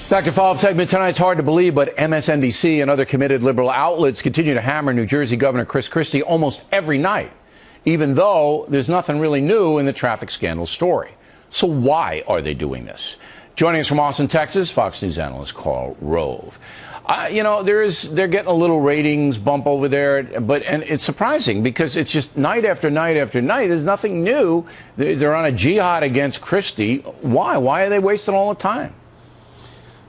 Back to follow-up segment tonight. It's hard to believe, but MSNBC and other committed liberal outlets continue to hammer New Jersey Governor Chris Christie almost every night, even though there's nothing really new in the traffic scandal story. So why are they doing this? Joining us from Austin, Texas, Fox News analyst Karl Rove. They're getting a little ratings bump over there, and it's surprising because it's just night after night after night. There's nothing new. They're on a jihad against Christie. Why? Why are they wasting all the time?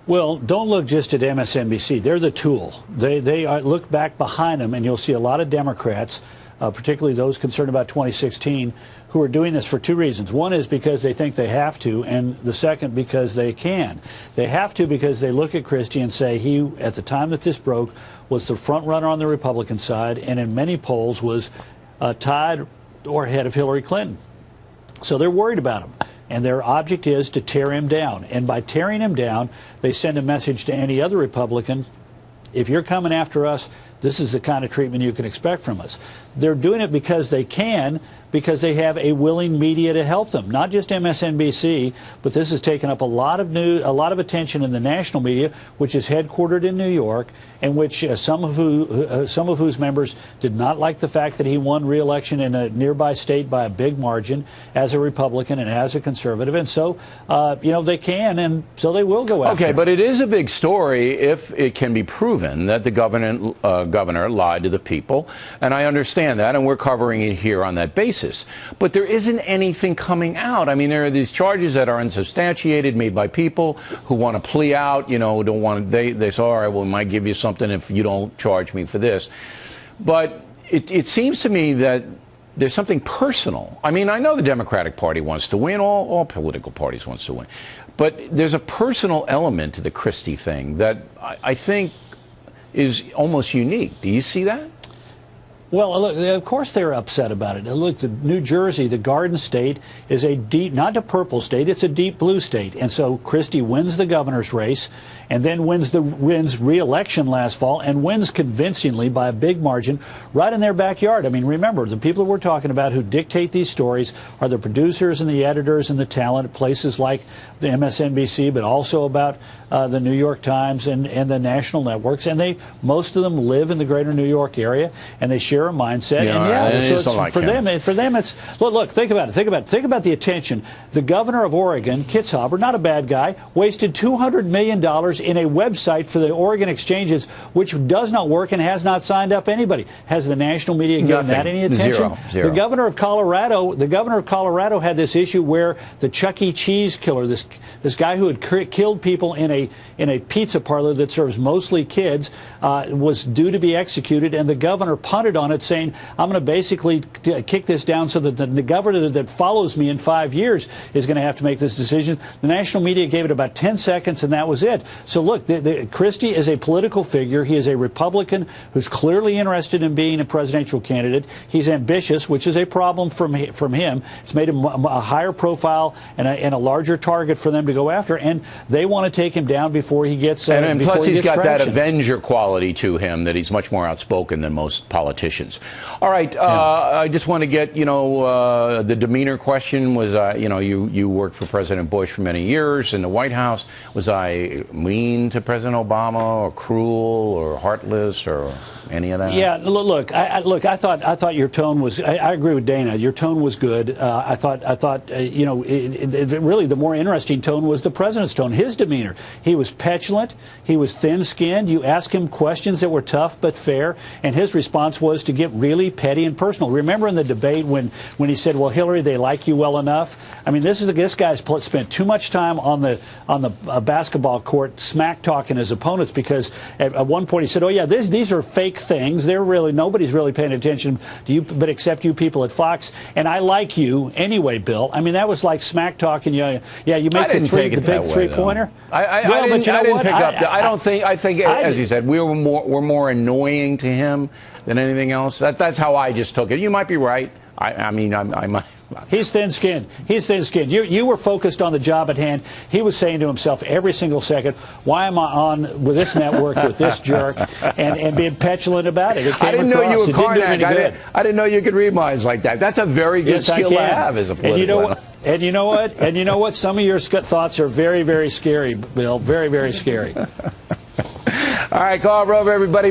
Well, don't look just at MSNBC. They're the tool. Look back behind them, and you'll see a lot of Democrats, particularly those concerned about 2016, who are doing this for two reasons. One is because they think they have to, and the second because they can. They have to because they look at Christie and say he, at the time that this broke, was the front runner on the Republican side, and in many polls was tied or ahead of Hillary Clinton. So they're worried about him. And their object is to tear him down. And by tearing him down, they send a message to any other Republican: if you're coming after us, this is the kind of treatment you can expect from us. They're doing it because they can, because they have a willing media to help them. Not just MSNBC, but this has taken up a lot of attention in the national media, which is headquartered in New York, and which some of whose members did not like the fact that he won re-election in a nearby state by a big margin as a Republican and as a conservative. And so, they can, and so they will go after him. Okay, but it is a big story if it can be proven that the governor lied to the people, and I understand that, and we're covering it here on that basis. But there isn't anything coming out. I mean, there are these charges that are unsubstantiated, made by people who want to plea out, don't want to, they say, all right, well, we might give you something if you don't charge me for this. But it seems to me that there's something personal. I mean, I know the Democratic Party wants to win, all political parties wants to win. But there's a personal element to the Christie thing that I think is almost unique. Do you see that? Well, look, of course they're upset about it. Look, New Jersey, the Garden State, is a deep, not a purple state, it's a deep blue state. And so Christie wins the governor's race and then wins re-election last fall and wins convincingly by a big margin right in their backyard. I mean, remember, the people that we're talking about who dictate these stories are the producers and the editors and the talent at places like the MSNBC, but also about the New York Times and the national networks. And most of them live in the greater New York area, and they share a mindset. For them, it's look. Think about it. Think about the attention. The governor of Oregon, Kitzhaber, not a bad guy, wasted $200 million in a website for the Oregon exchanges, which does not work and has not signed up anybody. Has the national media given that any attention? Zero. The governor of Colorado had this issue where the Chuck E. Cheese killer, this guy who had killed people in a pizza parlor that serves mostly kids, was due to be executed, and the governor punted on it, saying, I'm going to basically kick this down so that the governor that follows me in 5 years is going to have to make this decision. The national media gave it about 10 seconds, and that was it. So look, Christie is a political figure. He is a Republican who's clearly interested in being a presidential candidate. He's ambitious, which is a problem from him. It's made him a higher profile and a larger target for them to go after, and they want to take him down before he gets and plus he's got traction. That Avenger quality to him, that he's much more outspoken than most politicians. All right, I just want to get, the demeanor question was, you worked for President Bush for many years in the White House. Was I mean to President Obama, or cruel, or heartless, or any of that? Yeah, look, I thought your tone was, I agree with Dana, your tone was good. I thought really the more interesting tone was the president's tone, his demeanor. He was petulant, he was thin-skinned. You asked him questions that were tough but fair, and his response was to get really petty and personal. Remember in the debate when he said, well, Hillary, they like you well enough? I mean, this guy's spent too much time on the basketball court smack-talking his opponents, because at one point he said, oh, yeah, these are fake things. Nobody's really paying attention to you, but except you people at Fox, and I like you anyway, Bill. I mean, that was like smack-talking. Yeah, you make the big three-pointer. I think, as you said, we're more annoying to him than anything else. That's how I just took it. You might be right, I mean, He's thin-skinned. He's thin-skinned. You were focused on the job at hand. He was saying to himself every single second, why am I on with this network with this jerk, and being petulant about it. It came I didn't know you were Karnak. I didn't know you could read minds like that. That's a very good skill to have as a political. And you know what? And you know what? Some of your thoughts are very, very scary, Bill. Very, very scary. All right, call over, everybody.